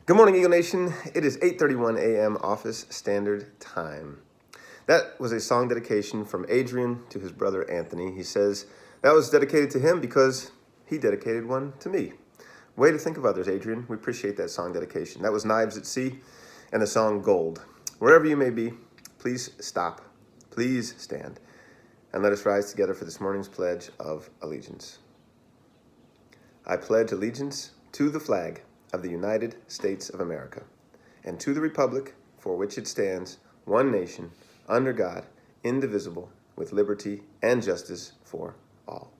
Good morning, Eagle Nation. It is 8:31 a.m. Office Standard Time. That was a song dedication from Adrian to his brother Anthony. He says that was dedicated to him because he dedicated one to me. Way to think of others, Adrian. We appreciate that song dedication. That was Knives at Sea and the song Gold. Wherever you may be, please stop. Please stand. And let us rise together for this morning's Pledge of Allegiance. I pledge allegiance to the flag of the United States of America, and to the republic for which it stands, one nation, under God, indivisible, with liberty and justice for all.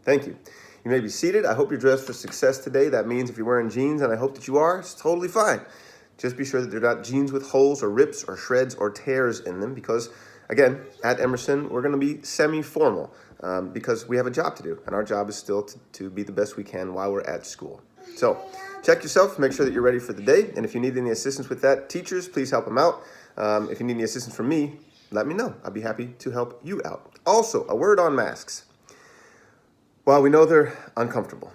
Thank you. You may be seated. I hope you're dressed for success today. That means if you're wearing jeans, and I hope that you are, it's totally fine. Just be sure that they're not jeans with holes or rips or shreds or tears in them, because, again, at Emerson, we're going to be semi-formal because we have a job to do, and our job is still to be the best we can while we're at school. So check yourself, make sure that you're ready for the day. And if you need any assistance with that, teachers, please help them out. If you need any assistance from me, let me know. I'd be happy to help you out. Also, a word on masks. While we know they're uncomfortable,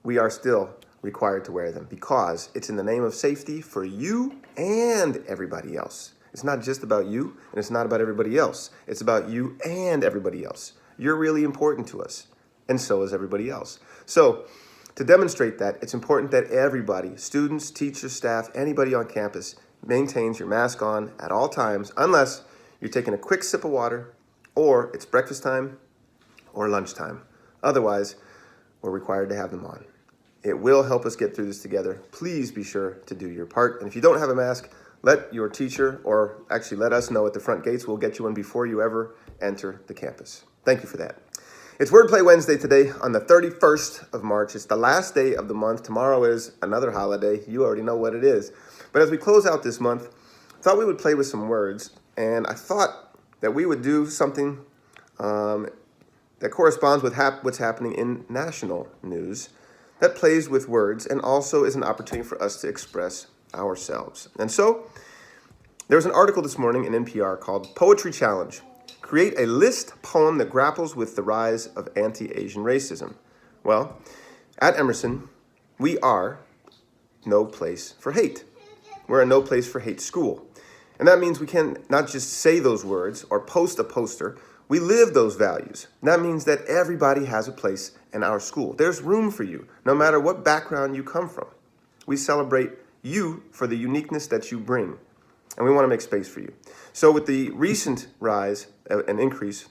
we are still required to wear them because it's in the name of safety for you and everybody else. It's not just about you, and it's not about everybody else. It's about you and everybody else. You're really important to us, and so is everybody else. So, to demonstrate that, it's important that everybody, students, teachers, staff, anybody on campus, maintains your mask on at all times, unless you're taking a quick sip of water, or it's breakfast time, or lunchtime. Otherwise, we're required to have them on. It will help us get through this together. Please be sure to do your part. And if you don't have a mask, let your teacher, or actually let us know at the front gates. We'll get you one before you ever enter the campus. Thank you for that. It's Wordplay Wednesday today on the 31st of March. It's the last day of the month. Tomorrow is another holiday. You already know what it is. But as we close out this month, I thought we would play with some words. And I thought that we would do something that corresponds with what's happening in national news, that plays with words and also is an opportunity for us to express ourselves. And so there was an article this morning in NPR called Poetry Challenge. Create a list poem that grapples with the rise of anti-Asian racism. Well, at Emerson, we are no place for hate. We're a no place for hate school. And that means we can not just say those words or post a poster, we live those values. And that means that everybody has a place in our school. There's room for you, no matter what background you come from. We celebrate you for the uniqueness that you bring. And we want to make space for you. So with the recent rise and increase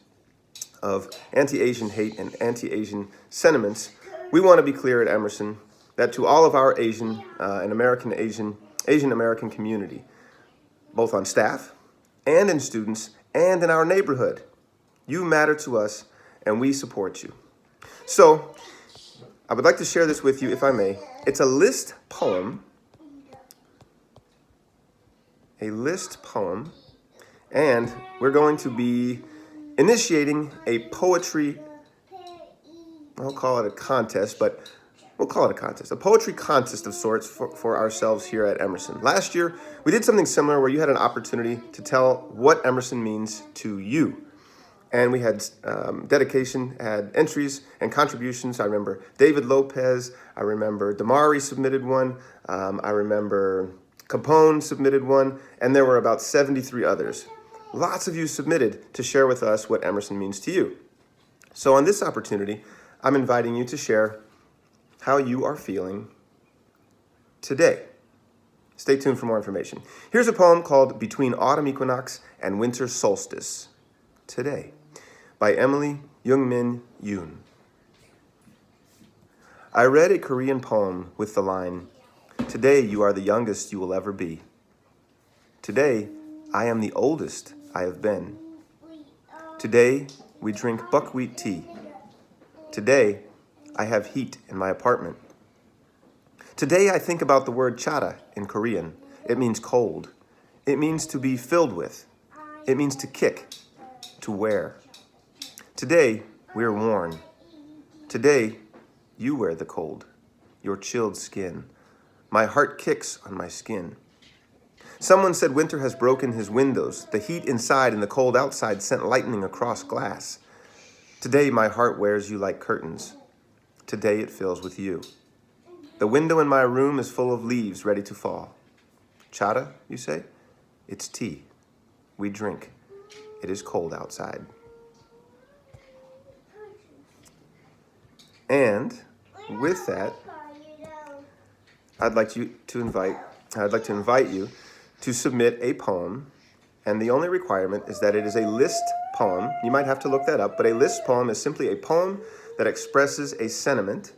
of anti-Asian hate and anti-Asian sentiments, we want to be clear at Emerson that to all of our Asian and Asian American community, both on staff and in students and in our neighborhood, you matter to us and we support you. So I would like to share this with you, if I may. It's a list poem. And we're going to be initiating a poetry, I'll call it a contest, but we'll call it a contest, a poetry contest of sorts for ourselves here at Emerson. Last year, we did something similar where you had an opportunity to tell what Emerson means to you. And we had dedication, had entries and contributions. I remember David Lopez. I remember Damari submitted one. I remember Capone submitted one, and there were about 73 others. Lots of you submitted to share with us what Emerson means to you. So on this opportunity, I'm inviting you to share how you are feeling today. Stay tuned for more information. Here's a poem called Between Autumn Equinox and Winter Solstice, today, by Emily Youngmin Yoon. I read a Korean poem with the line, "Today you are the youngest you will ever be. Today I am the oldest I have been. Today we drink buckwheat tea. Today I have heat in my apartment. Today I think about the word chara in Korean. It means cold. It means to be filled with. It means to kick, to wear. Today we're worn. Today You wear the cold, your chilled skin. My heart kicks on my skin. Someone said winter has broken his windows. The heat inside and the cold outside sent lightning across glass. Today my heart wears you like curtains. Today it fills with you. The window in my room is full of leaves ready to fall. Chata, you say? It's tea. We drink. It is cold outside. And with that, I'd like to invite you to submit a poem, and the only requirement is that it is a list poem. You might have to look that up, but a list poem is simply a poem that expresses a sentiment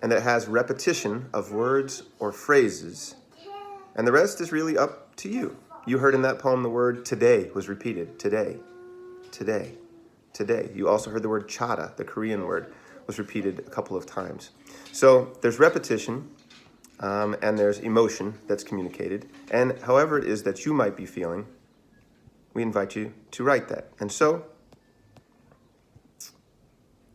and that has repetition of words or phrases, and the rest is really up to you. You heard in that poem the word today was repeated. Today, today, today. You also heard the word chata, the Korean word, was repeated a couple of times. So there's repetition, and there's emotion that's communicated. And however it is that you might be feeling, we invite you to write that. And so,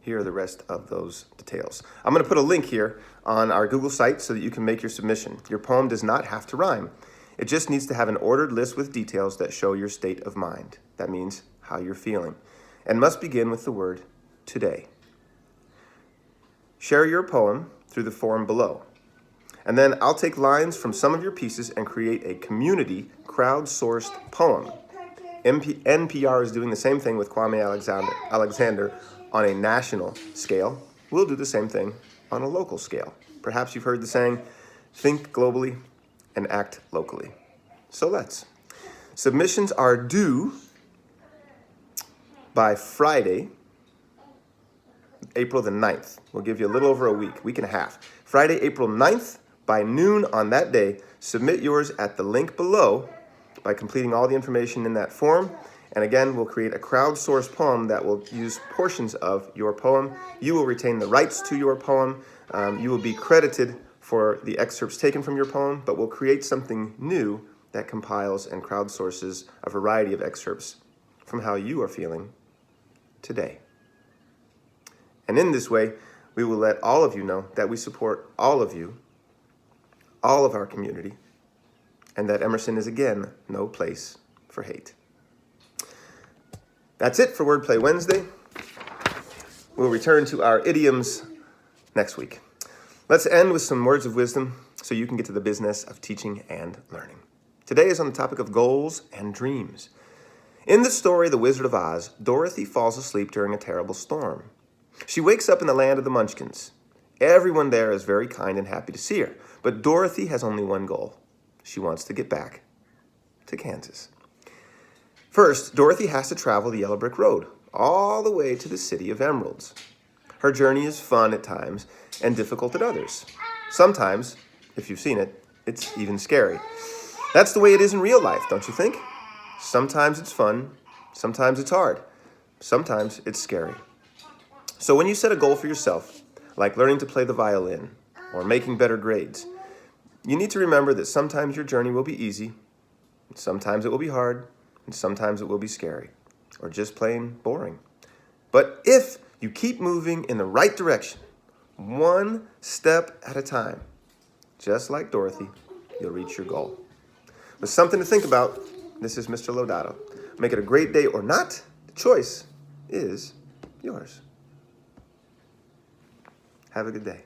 here are the rest of those details. I'm going to put a link here on our Google site so that you can make your submission. Your poem does not have to rhyme. It just needs to have an ordered list with details that show your state of mind. That means how you're feeling. And must begin with the word today. Share your poem through the form below. And then I'll take lines from some of your pieces and create a community crowdsourced poem. NPR is doing the same thing with Kwame Alexander on a national scale. We'll do the same thing on a local scale. Perhaps you've heard the saying, think globally and act locally. So let's. Submissions are due by Friday, April the 9th. We'll give you a little over a week and a half. Friday, April 9th, by noon on that day, submit yours at the link below by completing all the information in that form. And again, we'll create a crowdsourced poem that will use portions of your poem. You will retain the rights to your poem. You will be credited for the excerpts taken from your poem, but we'll create something new that compiles and crowdsources a variety of excerpts from how you are feeling today. And in this way, we will let all of you know that we support all of you, all of our community, and that Emerson is again no place for hate. That's it for Wordplay Wednesday. We'll return to our idioms next week. Let's end with some words of wisdom so you can get to the business of teaching and learning. Today is on the topic of goals and dreams. In the story The Wizard of Oz, Dorothy falls asleep during a terrible storm. She wakes up in the land of the Munchkins. Everyone there is very kind and happy to see her, but Dorothy has only one goal. She wants to get back to Kansas. First, Dorothy has to travel the yellow brick road all the way to the city of emeralds. Her journey is fun at times and difficult at others. Sometimes, if you've seen it, it's even scary. That's the way it is in real life, don't you think? Sometimes it's fun, sometimes it's hard, sometimes it's scary. So when you set a goal for yourself, like learning to play the violin or making better grades, you need to remember that sometimes your journey will be easy, sometimes it will be hard, and sometimes it will be scary, or just plain boring. But if you keep moving in the right direction, one step at a time, just like Dorothy, you'll reach your goal. With something to think about, this is Mr. Lodato. Make it a great day or not, the choice is yours. Have a good day.